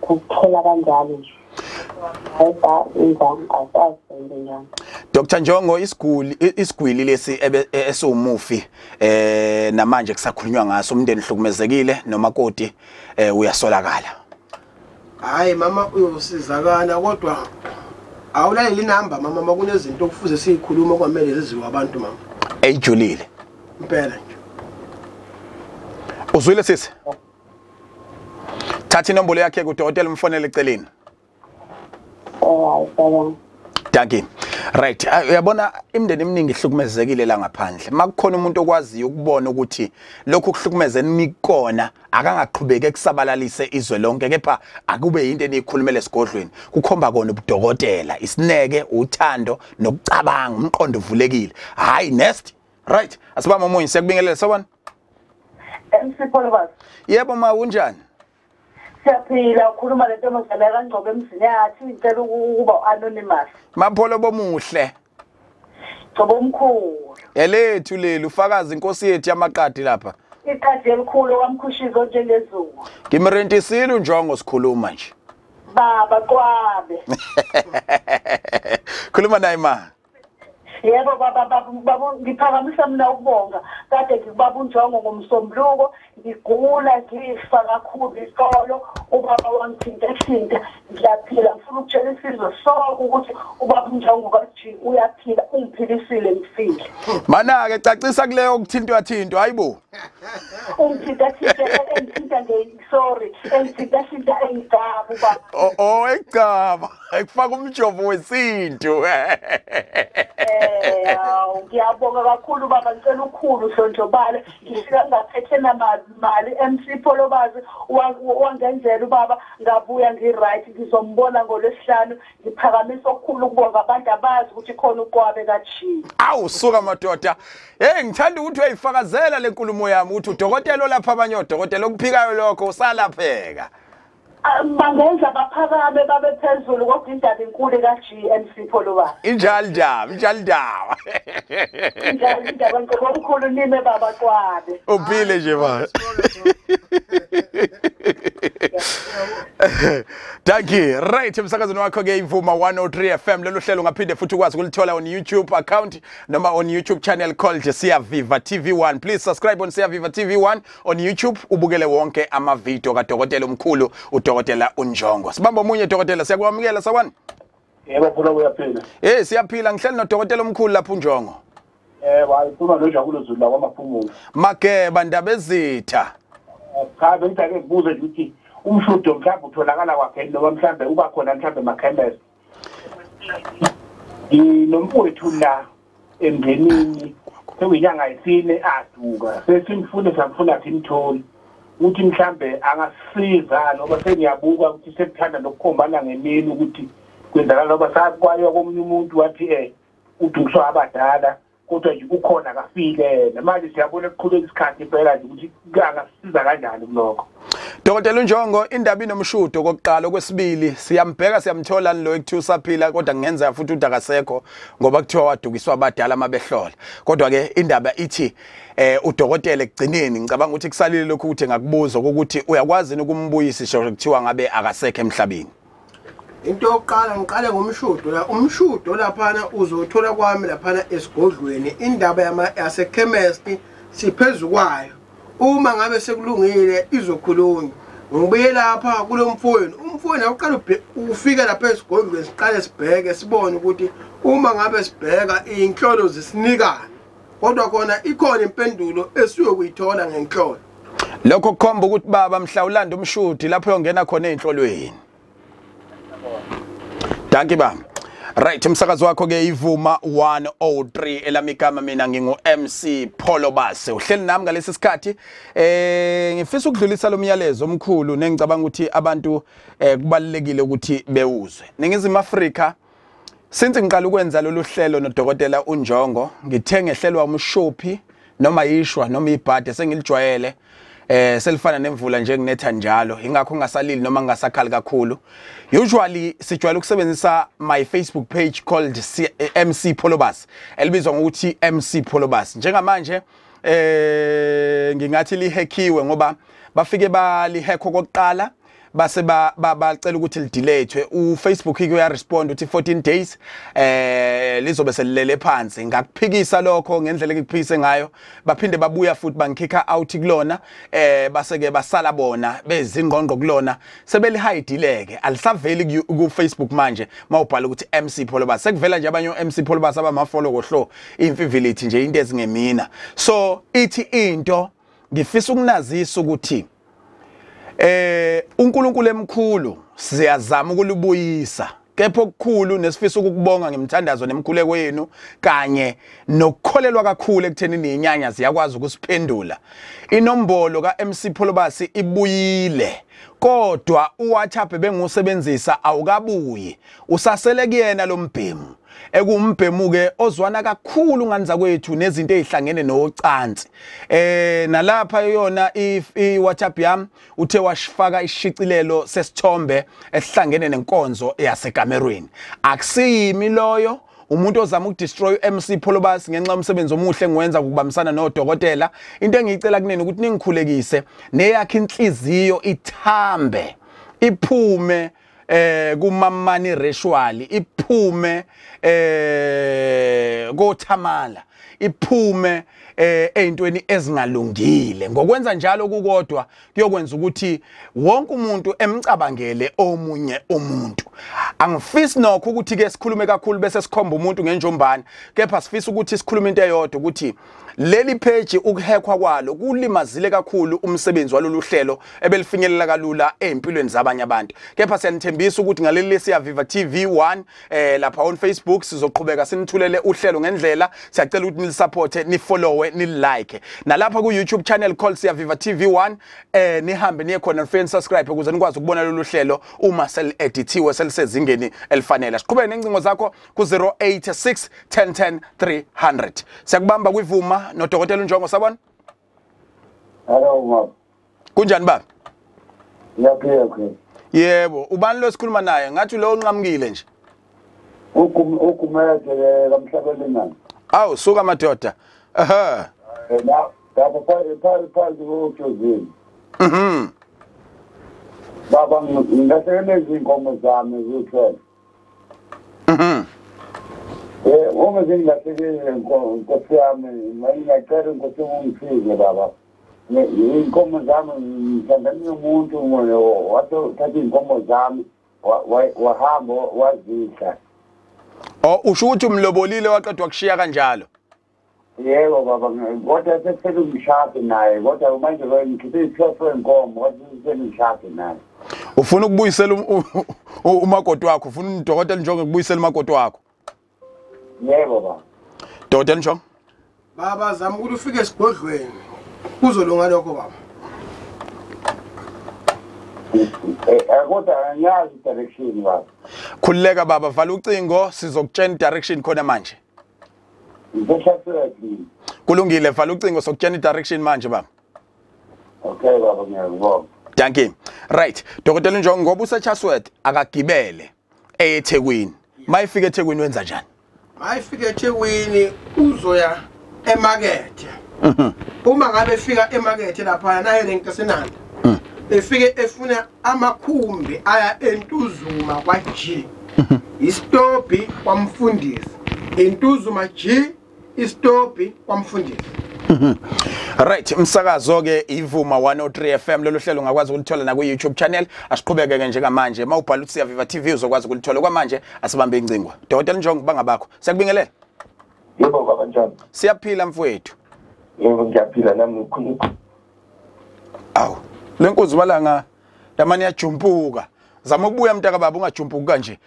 ukuthola kanjalo nje. Ayisa ingane asazi njani. Dr. Njongo isigwili lesi esiwumufi namanje kusakhulunywa ngaso umndeni hlukumezekile nomakoti uyasolakala. Hayi mama uyosizakala kodwa awulaleli number mama makunezinto okufuze sizikhuluma kwamele ziziwe abantu mama. Ejulile. Impela nje. Uzwile sisi? Thatha inombolo yakhe kudokotela umfonele eceleni. Hayi Danke. Right. Uyabona imndeni eminingi ihlukumezekile la ngaphandle. Makukhona umuntu okwaziyo ukubona ukuthi lokhu kuhlukumezeni nikona akangaqhubeke kusabalalise izwe lonke kepha akube into enikhulumele esigodlweni. Kukhomba kona ubudokotela, isineke, uthando nokucabanga, umqondo uvulekile. Hayi next. Right. Asibama umunye siyakubingelela sabona. Emsipolo Yebo ma unjani? Siyaphila ukhuluma lento manje kaNgcobo emzini yathi ngicela ukuba anonymous. Mapholo bomuhle. Gcobo omkhulu. Elethu leli ufakazi inkosi yethu yamaqadi lapha. Iqadi elikhulu kwamkhushizo njengezulu. Ngimrentisile uNjongo sikhuluma nje. Baba kwabe. Khuluma naye ma. Yebo baba ngiphakamisa mina ukubonga kade ngibaba uNjongo ngomsombuluko ngigula ngifa kakhulu isolo ubaba wangithinta ngiyaphila ngifuna ukutshela isizwe sonke ukuthi ubaba uNjongo kathi uyaphila ungiphilisile ngifile Mana ke cacisa kuleyo ukuthintwa hayibo ungithinta sorry engithinta engigaba ubaba egaba ekufaka umjovo wesintu ngiyabonga kakhulu baba ngicela ukhulu Hlonjobala ngifika ngaphethe namali emsipolo bazi wangenzela ubaba ngabuya ngiright ngizombona ngolwesihlanu ngiphakamisa okukhulu ukubonga abantu abazi ukuthi khona uqwabe kaJi awu suka madoda ngithanda ukuthi uyayifakazela lenkulumo yami ukuthi udokotela lapha abanye odokotela okuphikayo lokho usalapheka bangenza baphakame babe phezulu kodwa indaba inkulu kaGMC Pholoba injalo ndaba indaba enkulu nime baba kwabe uphile nje ba Danke right emsakazweni wakho ke ivuma 103 FM lelo hlelo ngaphinde futhi ukwazi ukulithola on YouTube account noma on YouTube channel called Siyaviva TV1 please subscribe on Siyaviva TV1 on YouTube ubukele wonke ama video kaDokotela omkhulu uDokotela uNjongo sibamba omunye dokotela siyakwamukela sawani Yebo phela uyaphila siyaphila ngihleli noDokotela omkhulu lapha uNjongo wayikhuluma noJabulo Zulu kwamaphumulo Mageba ndaba ezitha cha bengitake ngibuze ukuthi umshudo mhlawumbe utholakala kwakhe noma mhlawumbe uba khona mhlawumbe emakhemesi nomfowethu la emndenini seyinyanga yesine aduka sesimfune samfuna simtholi uthi mhlambe angasiza noma seniyabuka ukuthi sekuthanda nokukhombana ngemini ukuthi kwenzakala noma sakwayo komunye umuntu wathi uthi ngisho abadala kodwa nje ukhona kafile manje siyabona ekuqhubeka isikhathi phela nje ukuthi angasiza kanjani kuloko. Dr. Njongo, indaba inomshudo kokuqala, okwesibili siyambheka siyamthola lo ekuthiwa usaphila kodwa kungenza futhi ukuthi akasekho ngoba kuthiwa wadukiswa abadala mabehlola. Kodwa ke indaba ithi udokotela ekugcineni ngicabanga ukuthi kusalile lokhu ukuthi ngakubuza ukuthi uyakwazi ukumbuyisa isho kuthiwa ngabe akasekho emhlabeni. Into yokuqala ngiqale ngomshudo la umshudo laphana uzothola kwami laphana esigodlweni indaba yase chemist siphezulu kwayo. Uma ngabe sekulungile izokhulunywa ngibuye lapha kulomfowenu umfowenu awuqala ufika lapha esigodlweni siqale sibheke sibone ukuthi uma ngabe sibheka inhlolo zisinikana kodwa khona ikhona impendulo esiyokuyithola ngenhlolo. Lokho kukhomba ukuthi baba mhlawulanda umshudi lapho yongena khona einhlolweni. Dankie baba. Right, umsakazo wakho ke ivuma 103 elamigama mina ngingu MC Pholobase. Uhleli nami ngalesi sikhathi ngifisa ukudlulisa lo myalezo omkhulu nengicabanga ukuthi abantu kubalekile ukuthi bewuzwe. Ningizimu Afrika since ngiqala ukwenza lolu hlelo noDokotela uNjongo ngithe ngehlelwa umshophi noma yishwa noma ibhade sengilijwayele selifana nemvula nje kunetha njalo ingakho ngasalili noma ngasakhala kakhulu. Usually sijwayele ukusebenzisa my Facebook page called MC Pholobase elibizwa ngokuthi MC Pholobase. Njengamanje ngingathi lihackiwe ngoba bafike balihacka kokuqala base bacela ukuthi lidelete. uFacebook uya respond uthi 14 days lizobe selilele phansi. Ngakuphikisa lokho ngendlela engikuphikise ngayo baphinde babuya futhi bangikhipha out kulona base ke basala bona bezingqongqo kulona sebelihidileke alisaveli ku Facebook manje mawubhala ukuthi MC Pholobase sekuvela nje abanye MC Pholobase abamafollow kohlo imfivility nje into ezingemina. So ithi into ngifisa ukunazisa ukuthi uNkulunkulu emkhulu siyazama ukulubuyisa kepha okukhulu nesifisa ukukubonga ngemthandazo nemkhuleko yenu kanye nokukholelwa kakhulu ekuthenini inyanya ziyakwazi ukusiphendula. Inombolo ka MC Pholobase ibuyile kodwa uWhatsApp bengusebenzisa awukabuyi usasele kuyena lo mbhemu ekumbhemu ke ozwana kakhulu nganza kwethu nezinto ezihlangene nocansi. Nalapha yona iWhatsApp yami uthe washifaka ishicilelo sesithombe esihlangene nenkonzo yaseGamerweni. Akusiyimi loyo umuntu ozama ukudestroy MC Pholobase ngenxa yomsebenzi omuhle engiwenza ukubambisana noDokotela. Into engicela kunene ukuthi ningikhulekise neyakhe inhliziyo ithambe iphume kumamani ritual iphume koThamala iphume ezintweni ezingalungile. Ngokwenza njalo kukodwa kuyokwenza ukuthi wonke umuntu emcabangele omunye umuntu. Angifisi nokho ukuthi ke sikhulume kakhulu bese sikhomba umuntu ngenjombane kepha sifisa ukuthi sikhulume into eyodwa ukuthi leli page ukuhackwa kwalo kulimazile kakhulu umsebenzi walolu hlelo ebelifinyelela kalula empilweni zabanye abantu. Kepha siyanithembisa ukuthi ngaleli siyaviva TV1 lapha on Facebook sizoqhubeka sinithulele uhlelo ngendlela. Siyacela ukuthi nilisupporte, nifollowe, nilike. Nalapha ku YouTube channel called siyaviva TV1 nihambe niye khona friend subscribe ukuze nikwazi ukubona lolu hlelo uma sel-edithiwe selisezingeni elifanele. Siqhubeke nencingo zakho ku 086 1010 300. Siyakubamba kwivuma noDokotela uNjongo sabona. Hello mama. Kunjani baba? Ngiyaphila. Yebo, ubani lo sikhuluma naye? Ngathi lo unqamukile nje. Ukumele kamhlabeni nani? Awu suka madoda. Aha. Phansi koJozini. Baba ngingasekele izinkomo zami zithola. Uma zingasekele inkosi yami ngiyacela inkosi ungisize baba. Inkomo zami ngithandana nomuntu wathi uthatha inkomo zami wahamba wazidla. Oh usho ukuthi umlobolile waqedwa kushiya kanjalo. Yebo baba kodwa sekuphela umshado naye kodwa manje ngikhiphe iphofo enkomo wathi sengishade naye. Ufuna ukubuyisela umakoti wakho, ufuna uDokotela uNjongo ukubuyisela umakoti wakho. Yebo baba. Dokotela uNjongo. Baba zama ukuthi ufike esigodlweni. Kuzolunga lokho baba. Kodwa angiyazi direction baba. Khulileka baba, vala ucingo sizokutshena direction khona manje. Ngizohlaselwa. Kulungile, vala ucingo sokutshena direction manje baba. Okay baba, ngiyabonga. Thank you. Right, Dr. Njongo ngoba useChatsworth akagibele eThekwini. Mayifika eThekwini wenza njani? Mayifika eThekwini uzoya emarket. Uma ngabe efika emarket lapha naye lenkasenanda. Efike efuna amakhumbi aya eNtuzuma kwa G. Istophi kwamfundisi. eNtuzuma G istophi kwamfundisi. Right, umsakazo ke ivuma 103 FM lolu hlelo ungakwazi ukulithola na ku YouTube channel. Asiqhubeke ke njengamanje. Mawubhala uthi Siyaviva TV uzokwazi ukulithola kwamanje asibambe incingwa. Dr. Njongo bangabakho. Siyakubingelela. Yebo baba njani? Siyaphila mfowethu. Yebo ngiyaphila nami ngikhuluma. Awu, lenkozi malanga yamani yajumpuka. Zama ukubuya mntaka baba ungajumpuka kanje.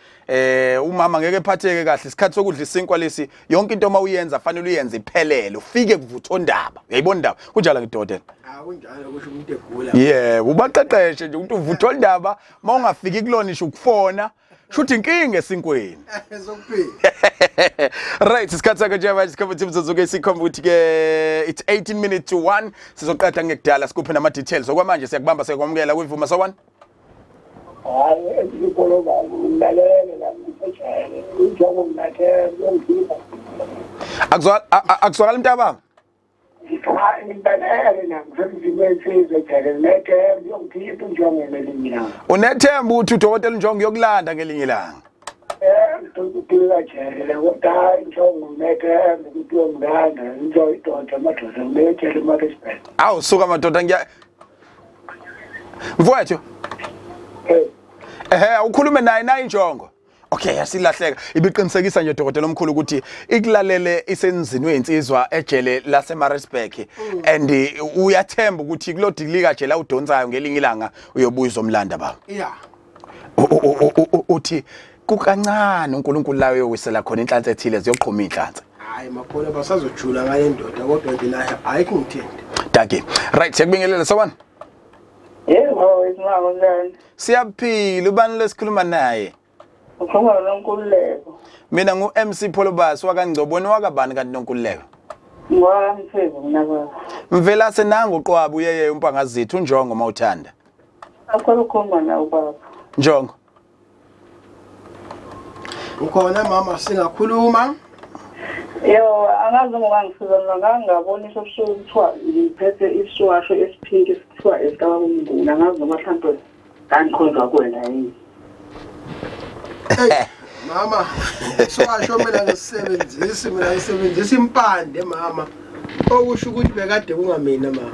Umama ngeke ephatheke kahle isikhathi sokudla isinkwa lesi yonke into mawuyenza fanele uyenze iphelele ufike kuvutho ndaba. Uyayibona ndaba? Kunjalo ke Dr. Kunjalo kusho umuntu egula. Yeah, ubaqeqeshe nje ukuthi uvutho ndaba mawungafiki kulona isho ukufona. Shuthi inkinga esinkweni. Ezokuphila. Right, isikhathi sakhe nje manje sikhomba ukuthi mzozoke sikhomba ukuthi ke it's 18 minutes to 1 sizoqala ngekudala sikuphe nama details okwamanje siyakumbamba siyakwamukela kwivuma so 1. Hayi ngikolo baba ngilalele la ngifetshele ujongo mnathe ngiyongipha. Akuzwakala mntaba? Hayi ngilalele nami sengizibenzise phela nethe ngiyongipha ujongo ngelinye. Unethemba uthi uDokotela Njongo yokulanda ngelinye ilanga. Ngikuphila jele kodwa injongo nethe ukuthi uyongilanda ngizoyidoda madoda ngiyetshele emarket. Awu suka madoda ngiya. Mfowethu. Ukhulume naye Njongo. Okay, asilahleka. Ibiqinisekisa nje Dokotela omkhulu ukuthi ikulalele isenzini weinsizwa ejele laseMaritzburg and uyathemba ukuthi kulodilika nje la udonsayo ngelinye ilanga uyobuya uzomlanda baba. Yeah. Uthi kukancane uNkulunkulu lawe yowisela khona inhlanhla ethile ziyoqhuma inhlanhla. Hayi mapholo basazojula ngale ndoda kodwa nje naye ayikho ngithende. Dake. Right, siyakubingelela so 1. Yebo, isimanga njani? Siyaphila, ubani lesikhuluma naye? Ukhuluma noNkululeko. Mina ngu-MC Pholobas wakangcoboni wakabani kanti noNkululeko? Ngwamthembu mina baba. Mvela senanga uqwaba uyeye umpangazithu uNjongo mawuthanda. Akho ukukhuluma nawe baba. Njongo. Ukhona mama singakhuluma. Yo, angazi ngoba ngisiza ngangabona isobusuku kuthiwa ngiphethe isiwasho esiphinki esithiwa esitaba kumnguni angazi noma mhlawumbe kangikhonjwa kwena yini. Mama, siwasho mina ngisebenzisa impande mama. Okusho ukuthi bekade kungamina mama.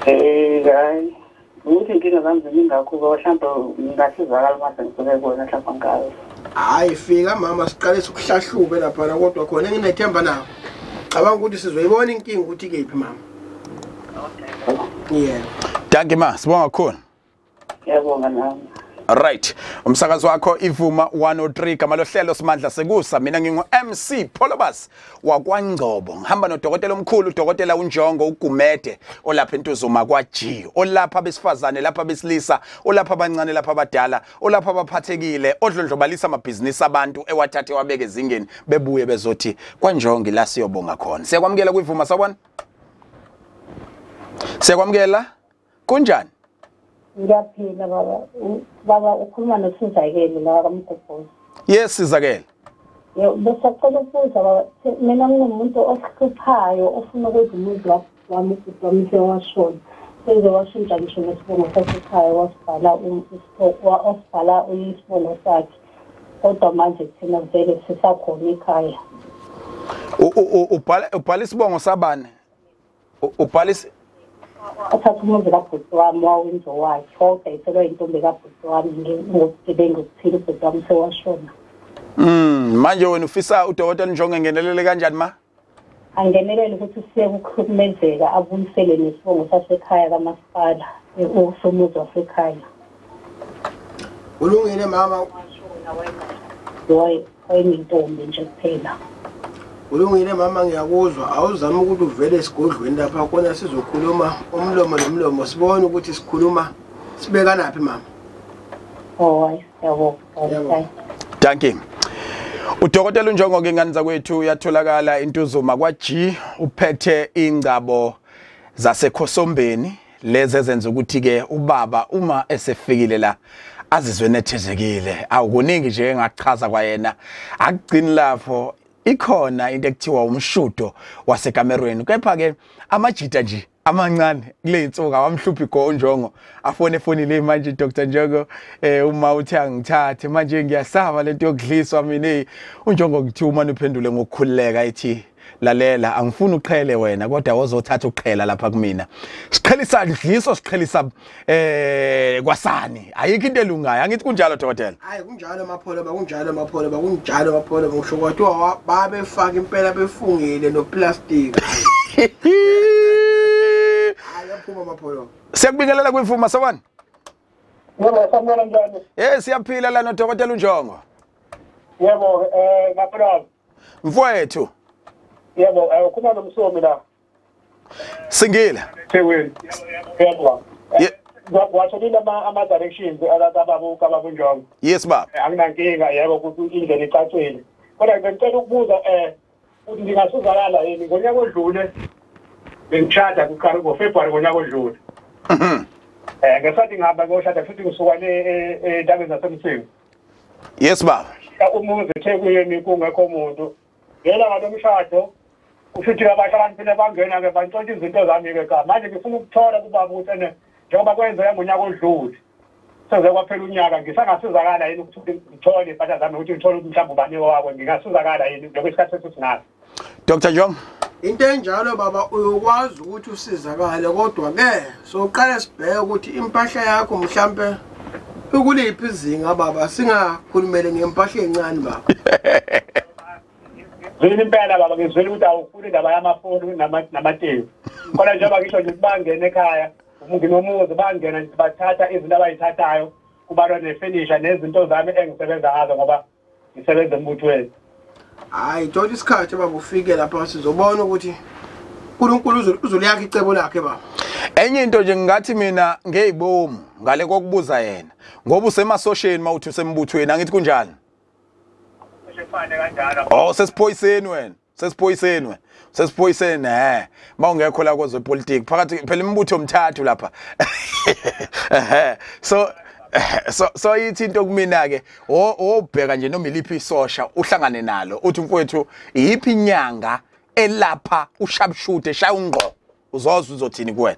Hayi. Ukuthi inkinga zami zingakho mhlawumbe ngingasizakala mase ngisuke kona mhlawumbe ngayo. Hayi fika mama siqalise ukuhlahlube lapha kodwa khona nginethemba nawo. Cabanga ukuthi sizoyibona inkinga ukuthi kephi mama. Okay. Yeah. Danke ma, sibonga khona. Yabonga nami. Right, umsakazo wakho ivuma 103 gama lohlelo simandla sekusa mina ngingu MC Pholobas wakwaNgcobo ngihamba noDokotela omkhulu uDokotela uNjongo ugumede olapha eNtuzuma kwa G olapha abesifazane lapha besilisa olapha abancane lapha abadala olapha abaphathekile odlondlobalisa amabhizinisi abantu ewathathe wabeke ezingeni bebuye bezothi kwaNjongo la siyobonga khona siyakwamukela kwivuma so 1. Siyakwamukela kunjani? Ngiyaphila baba ukhuluma noSizakele la kaMgobhozi. Yes Sizakele. Yebo besacela ukubuza baba mina ngingumuntu ohluphayo ofuna ukwenza umuzi wami ukuthi washona. Senze washintsha ngisho nesibongo sasekhaya wasibhala isibongo sakhe. Kodwa manje thina vele sisakhona ekhaya. Ubhala isibongo sabane. Ubhala athatha umuzi kabhuti wami wawenza wakhe kodwa iselwa intombi kabhuti wami ngokusebenza ukuthile ubhuti wami sewashona. Manje wena ufisa uDokotela Njongo engenelele kanjani ma? Angenelele ukuthi sekukhulumezeka abuyisele nesibongo sasekhaya kamasipala usomuzi wasekhaya. Ulungile mama. Wayintombi nje kuphela. Kulungile mama ngiyakuzwa awuzama ukuthi uvele esigodlweni lapha khona sizokhuluma umlomo nomlomo sibone ukuthi sikhuluma sibeka naphi mama. Oh, yabo. Thank you. Udokotela uNjongo ke ngani zakwethu uyatholakala intuzuma kwaG uphethe ingcabo zasekhosombeni lezi ezenza ukuthi ke ubaba uma esefikile la azizwe nethezekile awukuningi nje engachaza kwayena akugcini lapho ikhona into ekuthiwa umshudo waseKamerweni kepha ke amajita nje amancane kule insuku awamhluphi go uNjongo afonile manje Dr. Njongo uma uthi angithathe manje ngiyasaba lento yokudliswa mina uNjongo kuthi uma uphendule ngokukhululeka ethi lalela angifuni uqhele wena kodwa wozothatha uqhela lapha kumina siqhelisa dliso siqhelisa kwasani ayikho into elungayo angithi kunjalo dokotela hayi kunjalo mapholo bakunjalo mapholo bakunjalo mapholo ngisho kwathi babefaka impela befungile no plastic ayaphuma mapholo siyakubingelela kwimfuma sawani Yebo samela njani siyaphila la no dokotela uNjongo Yebo ngaphela mfowethu Yebo kuma nomsomi la Singile Seweni Yebo Watholile ama directions alababo kabakunjongo Yes baba Anginankinga yebo ukuthi indlela icacile kodwa ngicela ukubuza ukuthi ngingasizakala yini ngonyaka odlule bengishada kuqala ngoFebruary ngonyaka odlule ngesathi ngihamba ngoshada futhi ngisuka entabeni zasemsingo Yes baba umuzi eThekwini kungekho umuntu ngela ngalomshado ushuthi abasha abantu phela bangena ke bantshontsha izinto zami ke ka manje ngifuna ukuthola kubaba ukuthi njengoba kwenzeka ngonyaka odlule senze kwaphela unyaka ngisangasizakala yini ukuthi ngithole impahla zami ukuthi ngithole mhlawumbe ubaniwe wakho ngingasizakala yini lokho isikhathi sesinaso Dr. Njongo into enjalo baba uyokwazi ukuthi usizakale kodwa ke soqala sibheke ukuthi impahla yakho mhlambe ukuliphi izinga baba singakhulumele ngempahla encane baba Zweni impela baba ngizwela ukuthi awufuni indaba yamafoni namateki kodwa njengoba ngisho nje bangena ekhaya nginomuzi bangena bathatha izinto abayithathayo kubalwa nefurniture nezinto zami engisebenza ngazo ngoba ngisebenza embuthweni hayi thola isikhathi baba ufike lapha sizobona ukuthi uNkulunkulu uzoliyakha icebo lakhe baba enye into nje ngathi mina ngeyibomu ngale kokubuza yena ngoba usemasosheni mawuthi usembuthweni angithi kunjani sefane kanjalo sesiphoyiseni wena sesiphoyiseni mawungekho la kwezepolitiki phakathi phela imibutho omthathu lapha so yithi into kumina ke obheka nje noma iliphi isosha uhlangane nalo uthi mfowethu yipi inyanga elapha ushabshude shaya ungqo uzozwa uzothini kuwena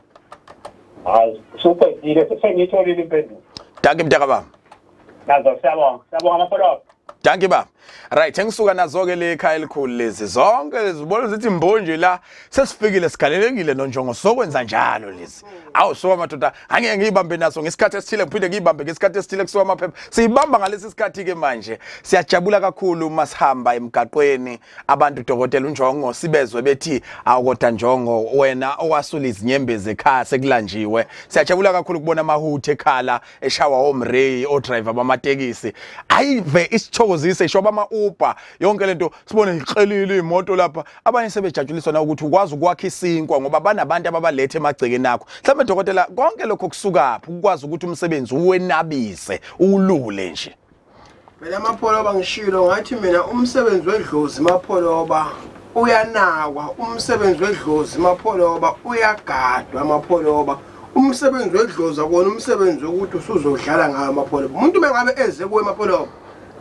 hayi suqedile sengitholile impendulo danke mntaka baba nazo siyabonga amapolo danke baba right engisuka nazo ke le ekhaya elikhulu lezi zonke zibona ukuthi imbonje la sesifikile sigalelekile noNjongo sokwenza njalo lezi awusoka madoda angeke ngiyibambe naso ngesikhathi esithile kuphinde ngiyibambe ngesikhathi esithile kusuka amaphepha siyibamba ngalesi sikhathi ke manje siyajabula kakhulu masihamba emgaqweni abantu dokotela uNjongo sibezwe bethi awukodwa Njongo wena owasula izinyembezi ekhaya sekulanjiwe siyajabula kakhulu kubona amahuthe ekhala eshawa omrey o driver bamatekisi ayive isithokozise ishoba ama-Uber yonke lento sibone ixelile imoto lapha abanye sebejajuliswa na ukuthi ukwazi ukwakha isinkwa ngoba banabantu ababalethe emagcekeni akho mhlawumbe dokotela konke lokho kusukaphi ukwazi ukuthi umsebenzi uwenabise ulule nje phela amapholoba ngishilo ngathi mina umsebenzi wedlozi mapholoba uyanakwa umsebenzi wedlozi mapholoba uyagadwa amapholoba umsebenzi wedlozi akona umsebenzi ukuthi usuzodlala ngayo amapholoba umuntu mengabe eze kuwe amapholoba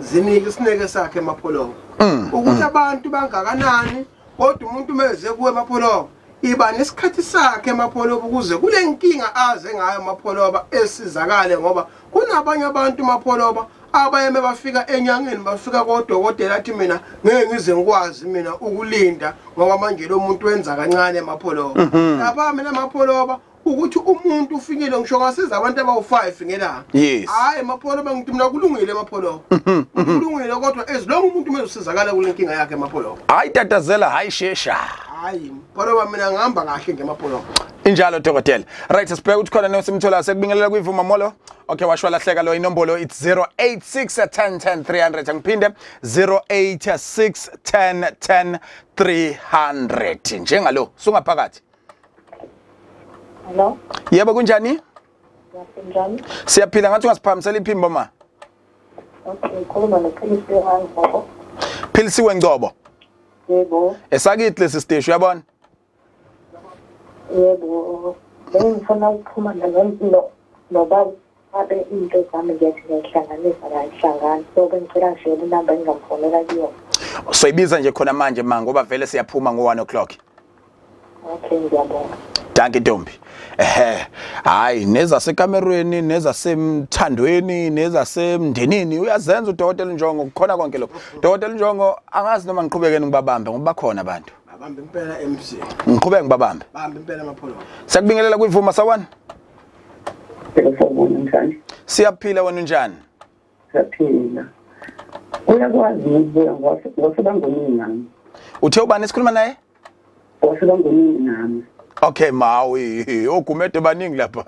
zinike isineke sakhe emapholoba ukuthi abantu bangakanani kodwa umuntu meze kuwe emapholoba iba nesikhathi sakhe emapholoba ukuze kule nkinga aze ngayo emapholoba esizakale ngoba kunabanye abantu emapholoba abayeme bafika enyangeni bafika kodokotela athi mina ngeke ngize ngikwazi mina ukulinda ngoba manje lo muntu wenza kancane emapholoba lapha mina emapholoba ukuthi umuntu ufikile ngisho ngasiza abantu abawu5 ngelanga hayi emapholoba ngithi mina kulungile emapholoba kulungile kodwa ezilonke umuntu mezosizakala kule nkinga yakhe emapholoba hayi tatazela hayi shesha hayi pholoba mina ngihamba kahle ngemapholoba Injalo dokotela. Right, sibheka ukuthi khona nosimthola sekubingelela kuyivuma molo. Okay, washo lahleka lo inombolo it's 086 10 10 300 ngiphinde 086 10 10 300 njengalo sungaphakathi. Hello. Yebo kunjani? Njani? Siyaphila ngathi ungasiphamsela iphimbo ma. Okay, khuluma noPhilisiwe Ngcobo. Philisiwe Ngcobo. Yebo. Esakithi lesi stage uyabona? Yebo. Bengifuna ukuxhumana nobaba abe into zami ngiyathi ngihlanganisa la ihlangana. So bengicela nje inamba engamfonela kuyo. Soyibiza nje khona manje ma ngoba vele siyaphuma ngo1 o'clock. Okay, ngiyabonga. Danke Ntombi. Hayi nezasekamerweni, nezasemthandweni, nezasemndenini uyazenza uDokotela Njongo kukhona konke lokho. Dokotela Njongo angazi noma ngiqhubeke ngibabambe ngoba bakhona abantu. Babambe impela MC. Ngiqhubeke ngibabambe. Babambe impela amapholo. Sakubingelela kuyivuma sawana. Telefoni njani? Siyaphila wena unjani? Siyaphila. Uyakwazi ukubuya ngosebangomini nami. Uthe ubani esikhuluma naye? Ngosebangomini nami. Okay mawi ogumede baningi lapha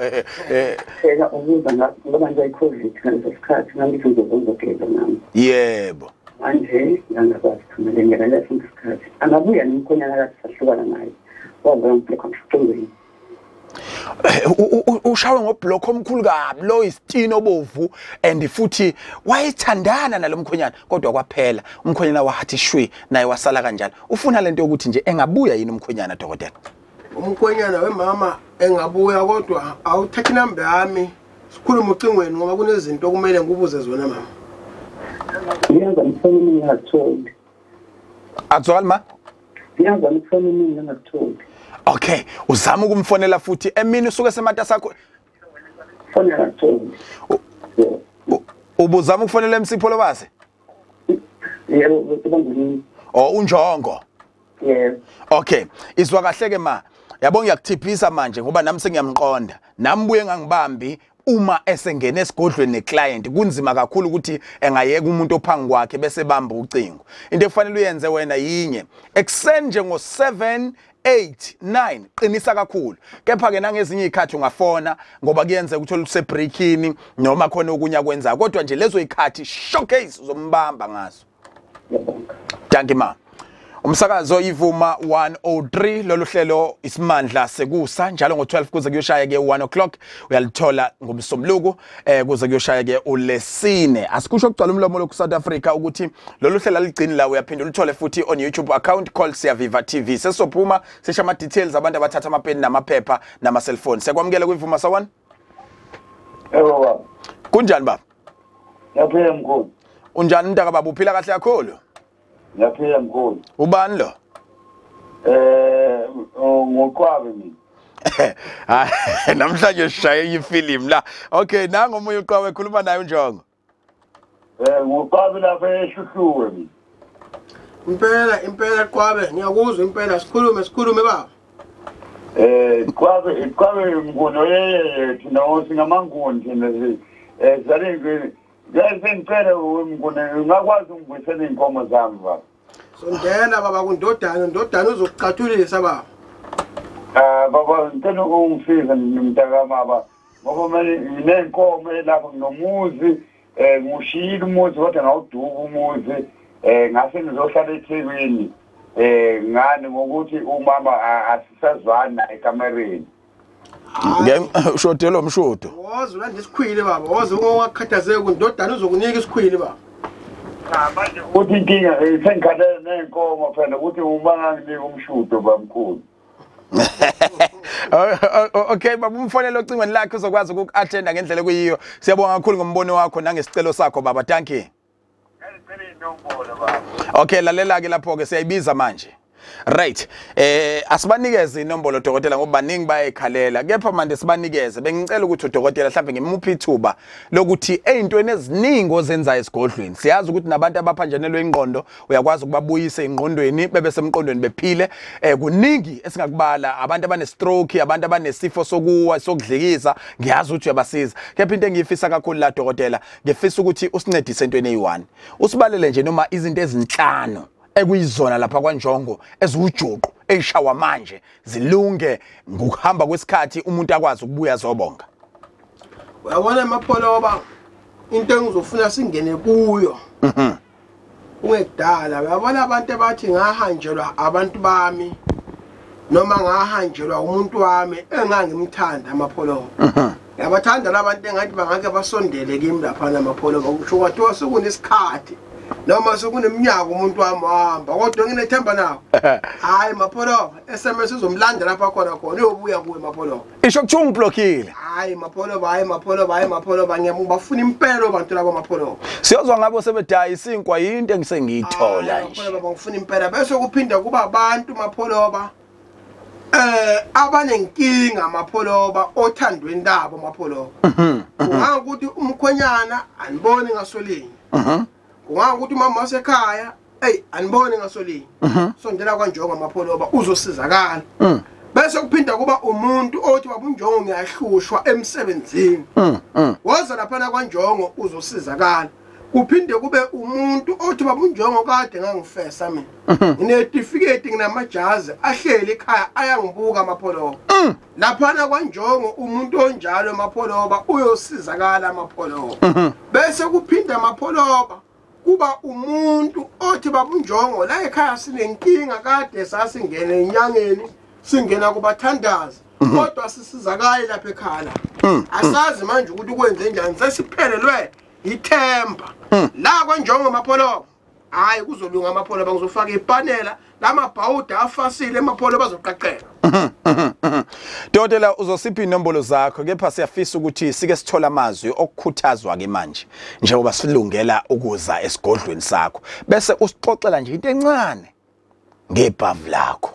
Phela ukuza ngoba nje iCovid ngaleso sikhathi ngithi ngizokugeza nami. Yebo. Manje ngangakwazi ukuthumela ngaleso sikhathi. Angabuya nomkhonyana kathi sahlukana naye. Waba ngibhlokha mshutungweni. Ushawe ngoblock omkhulu kabi lo isitino obovu and futhi wayethandana nalomkhonyana kodwa kwaphela umkhonyana wathi shwi naye wasala kanjalo. Ufuna lento yokuthi nje engabuya yini umkhonyana dokotela? Umkhonyana wemama engabuya kodwa awuthatha inamba yami sikhuluma ucingweni ngoba kunezinto okumele ngibuze zona mama. Ngiyaza ngifuna mina ngatholi. Azwali ma? Ngiyaza ngifuna mina ngatholi. Okay, uzama ukumfonela futhi emini usuke semata sakho. Fonela ngatholi. Ubuzama ukufonela eMsipholo base? Yebo, sebangomini. Oh uNjongo. Yebo. Okay, izwa kahle ke ma. Yabo ngiyakuthiphisa manje ngoba nami sengiyamqonda. Nambuye ngangibambi uma esengene esigodlweni neclient kunzima kakhulu ukuthi engayeka umuntu ophangi kwakhe bese bamba ucingo. Into efanele uyenze wena yinye. Ekseni nje ngo7 8 9 qinisa kakhulu. Kepha ke nangezinye izikhathi ungafona ngoba kuyenze ukuthola usebreakini noma khona okunya kwenza. Kodwa nje lezo izikhathi showcase uzombamba ngazo. Yabonga. Danke ma. Umsakazo ivuma 103 lolu hlelo isimandla sekusa njalo ngo12 kuze kuyoshaya ke 1 o'clock uyalithola ngomsombuluko kuze kuyoshaya ke uLesine. Asikusho ukugcwala umlomo lo ku South Africa ukuthi lolu hlelo aligcini la uyaphinda ulithole futhi on YouTube account called Siyaviva TV. Sesophuma sesha ama details abantu abathatha amapeni namaphepha nama cellphone. Sekwamukela kuyivuma sawana? Yebo baba. Kunjani baba? Yaphela mkhulu. Unjani mntaka baba uphila kahle kakhulu? Yaphela mkhulu. Ubani lo? Ngoqwabe mina. Namhlanje sishaye ifilm la. Okay, nangu umoya uqhawe ekhuluma naye uNjongo. Ngoqwabe lapha eshuhluwe mina. Impela Qwabe ngiyakuzwa impela sikhulume baba. Qwabe mngono yeye thina singamanguni thina zalengwe ngiyacela mngono ngakwazi ukubuyisela inkomo zami baba. Sondela baba kundodana uzokuqathulisa baba. Baba ngicela ungisize mntaka baba ngoba manje nginenkomo lapha nginomuzi ngishiyile umuzi kodwa ngawuduka umuzi ngase ngizohlala eThekwini ngani ngokuthi umama asisazwana ekamereni. Ushotelo umshodo. Woza ulanda isikhwili baba, woza ungakhathazeki kundodana uzokunika isikhwili baba. Manje uthi inkinga sengikhathele nenkomo phela ukuthi uma nganginika umshudo bamkhulu. Okay baba umfonela ocingweni lakhe uzokwazi ukuattenda ngendlela kuyiyo. Siyabonga kakhulu ngombono wakho nangesicelo sakho baba. Thank you. Okay lalela ke lapho ke siyayibiza manje. Right. Asibanikeze inombolo dokotela ngoba baningi bayekhalela. Kepha manje sibanikeze. Bengicela ukuthi udokotela mhlawumbe ngimuphi ithuba lokuthi ezintweni eziningi ozenza esigodlweni. Siyazi ukuthi nabantu abaphanjanelwe ingqondo uyakwazi ukubabuyisa ingqondweni bebe semqondweni bephile. Kuningi esingakubala abantu abane stroke, abantu abanesifo sokuwa, sokudlikiza, ngiyazi ukuthi uyabasiza. Kepha into engiyifisa kakhulu la dokotela, ngifisa ukuthi usincedise entweni eyi1. Usibalele nje noma izinto ezinhlanu ekuyizona lapha kwaNjongo eziwujuqu eyishawa manje zilunge ngokuhamba kwesikhathi umuntu akwazi ukubuya zobonga? Uyabona mapholoba into engizofuna singene kuyo. Ungekudala uyabona abantu abathi ngahanjelwa abantu bami noma ngahanjelwa umuntu wami engangimthanda amapholoba. Yabathanda labantu engathi bangake basondele kimi lapha namapholoba ukusho kwathiwa sekunesikhathi noma sekuneminyaka umuntu wami wahamba kodwa nginethemba nawo. Hayi mapholoba SMS izomlanda lapha khona uyobuya kuwe mapholoba. Isho kuthi ungiblockile. Hayi mapholoba ngiyabafuna impela abantu laba mapholoba. Siyozwa ngabo sebedaya isinkwa yinto engisengiyithola nje. Mapholoba ngifuna impela bese kuphinda kuba abantu mapholoba abanenkinga mapholoba othandweni labo mapholoba. Ungakuthi umkhonyana aniboni ngasolinye. Ungakuthi umama wasekhaya aniboni ngasolinye. Sondela kwaNjongo mapholoba uzosizakala. Bese kuphinda kuba umuntu othi baba uNjongo ngiyahlushwa emsebenzini. Woza lapha kwaNjongo uzosizakala. Kuphinde kube umuntu othi baba uNjongo kade ngangifesa mina. Nginetifiketi nginamajazi ahleli ekhaya ayangibuka mapholoba. Lapha kwaNjongo umuntu onjalo mapholoba uyosizakala mapholoba. Bese kuphinda mapholoba kuba umuntu othi baba uNjongo la ekhaya sinenkinga kade sasingene enyangeni singena kubathandazi kodwa sisizakale lapha ekhaya. Asazi manje ukuthi ukwenze njani sesiphelelwe ithemba la kwaNjongo mapholoba. Hayi kuzolunga amapholoba ngizofaka ipanela lamabhawuda afasile amapholoba bazoqaqela. Dodela uzosipha inombolo zakho kepha siyafisa ukuthi sike sithola amazwi okukhuthazwa ke manje njengoba silungela ukuza esigodlweni sakho bese usixoxela nje into encane ngebhavu lakho.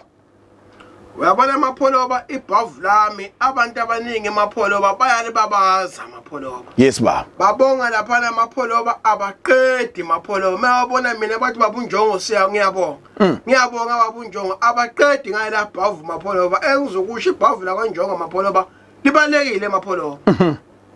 Uyabona mapholoba ibhavu lami abantu abaningi emapholoba bayale babaza mapholoba. Yes baba. Babonga lapha namapholoba abaqedi mapholoba. Mayabona mina bathi baba uNjongo ngiyabonga. Ngiyabonga baba uNjongo abaqedi ngaye la bhavu mapholoba. Engizokusho ibhavu la kwaNjongo mapholoba libalekile mapholoba.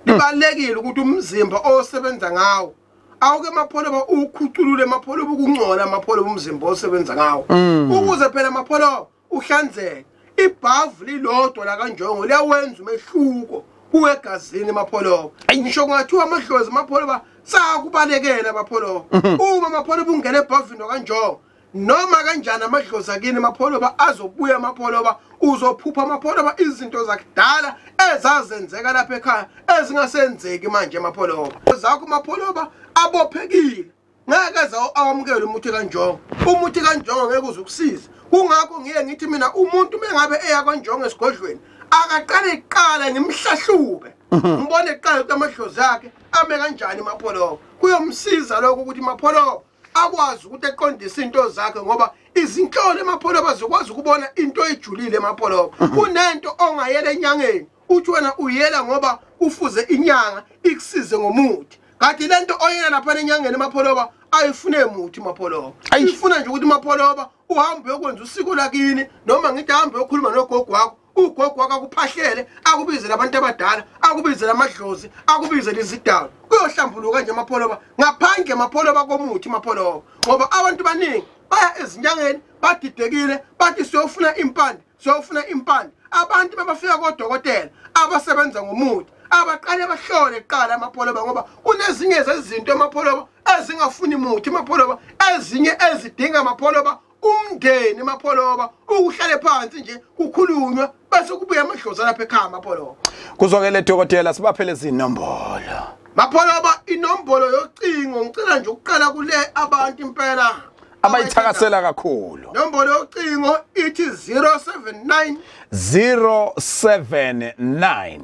Libalekile ukuthi umzimba osebenza ngawo awuke mapholoba ukhuculule mapholoba ukungcola mapholoba umzimba osebenza ngawo. Ukuze phela mapholoba uhlanzeke. Ibhavu lilodwa la kwaNjongo liyawenza umehluko kuwegazini mapholoba. Ngisho ngathiwa amadlozi mapholoba sakubalekela mapholoba. Uma mapholoba ungene ebhavini kwaNjongo noma kanjani amadlozi akini mapholoba azobuya mapholoba uzophupha mapholoba izinto zakudala ezazenzeka lapha ekhaya ezingasenzeki manje mapholoba. Zakho mapholoba abophekile ngeke zawo awamukele umuthi kaNjongo. Umuthi kaNjongo ngeke uzukusiza. Kungakho ngiye ngithi mina umuntu mengabe eya kwaNjongo esigodlweni akaqale iqala ngimhlahlube. Ngibone iqala ukuthi amadlozi akhe ame kanjani mapholoba. Kuyomsiza lokho ukuthi mapholoba akwazi ukuthi eqondise into zakhe ngoba izinhlolo emapholoba zikwazi ukubona into ejulile emapholoba. Kunento ongayela enyangeni uthi wena uyela ngoba ufuze inyanga ikusize ngomuthi. Kanti lento oyela lapha enyangeni emapholoba ayifune emuthi mapholoba. Ayifuna nje ukuthi mapholoba uhambe uyokwenza usiko lakini noma ngithi hambe uyokhuluma nogogo wakho. Ugogo wakho akuphahlele akubizele abantu abadala akubizele amadlozi akubizele izidawu kuyohlambuluka nje mapholoba ngaphandle mapholoba komuthi mapholoba ngoba abantu baningi baya ezinyangeni badidekile bathi siyofuna impande abantu babafika kodokotela abasebenza ngomuthi abaqale bahlole iqala mapholoba ngoba kunezinye zezinto emapholoba ezingafuni muthi mapholoba ezinye ezidinga mapholoba umndeni mapholoba ukuhlale phansi nje kukhulunywa bese kubuya amadlozi lapha ekhaya mapholoba. Kuzokele dokotela sibaphele izinombolo. Mapholoba inombolo yocingo ngicela nje ukuqala kule abantu impela abayithakasela kakhulu. Inombolo yocingo ithi 079 079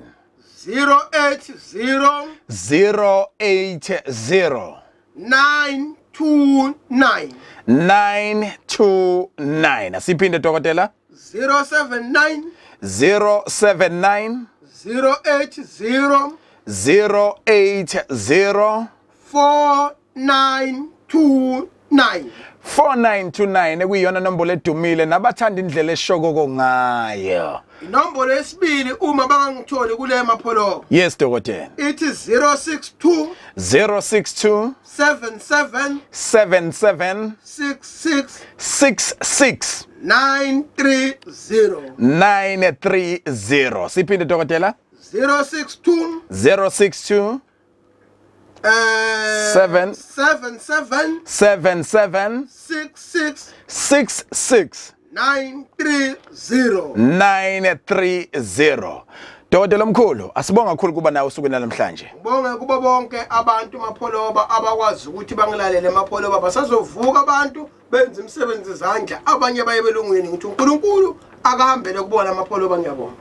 080 929 929 asiphinde dokotela 079 079 080 080 4929 4929 ekuyiyona nombolo edumile nabathanda indlela eshokoko ngayo. Inombolo yesibili uma bangangitholi kule mapholo. Yes dokotela. It is 062 062 77 77 66 930 930. Siphinde dokotela. 062 062 77 77 66 930 930. Dokotela omkhulu, asibonga kakhulu kuba nawe usuku namhlanje. Ngibonge kuba bonke abantu mapholoba abakwazi ukuthi bangilalele mapholoba basazovuka abantu benza imisebenzi izandla abanye baye belungweni ngithi uNkulunkulu akahambele kubona mapholoba ngiyabonga.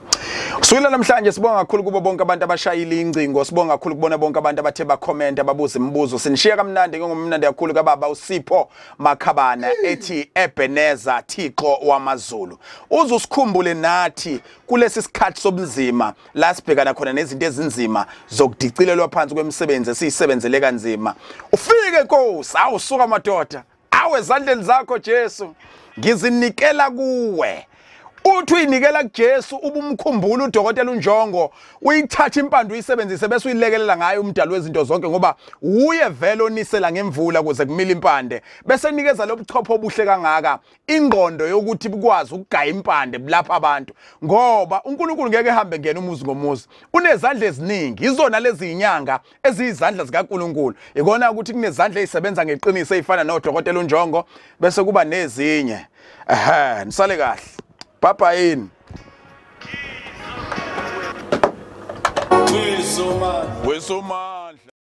Kusukela namhlanje sibonga kakhulu kuba bonke abantu abashayile incingo, sibonga kakhulu kubona bonke abantu abathe ba comment ababuza imibuzo. Sinishiya kamnandi ngomnandi kakhulu kababa uSipho Makhabana ethi Ebeneza Thixo wamaZulu. Uzusikhumbule nathi kulesi sikhathi sobunzima la sibhekana khona nezinto ezinzima zokudicilelwa phansi kwemisebenzi esiyisebenzele kanzima. Ufike Nkosi, awusuka madoda. Awe ezandleni zakho Jesu. Ngizinikela kuwe. Uthi uyinikela kuJesu ubumkhumbula uDokotela uNjongo uyithatha impande uyisebenzise bese uyilekelela ngayo umdali wezinto zonke ngoba uye vele onisela ngemvula kuze kumile impande bese nikeza lobuchopho obuhle kangaka ingqondo yokuthi bukwazi ukugaya impande lapha abantu ngoba uNkulunkulu ngeke ehambe ngena umuzi ngomuzi unezandla eziningi izona lezi inyanga eziyizandla zikaNkulunkulu ikona ukuthi kunezandla ezisebenza ngeqiniso ezifana noDokotela uNjongo bese kuba nezinye nisale kahle Papa in. We're so mad.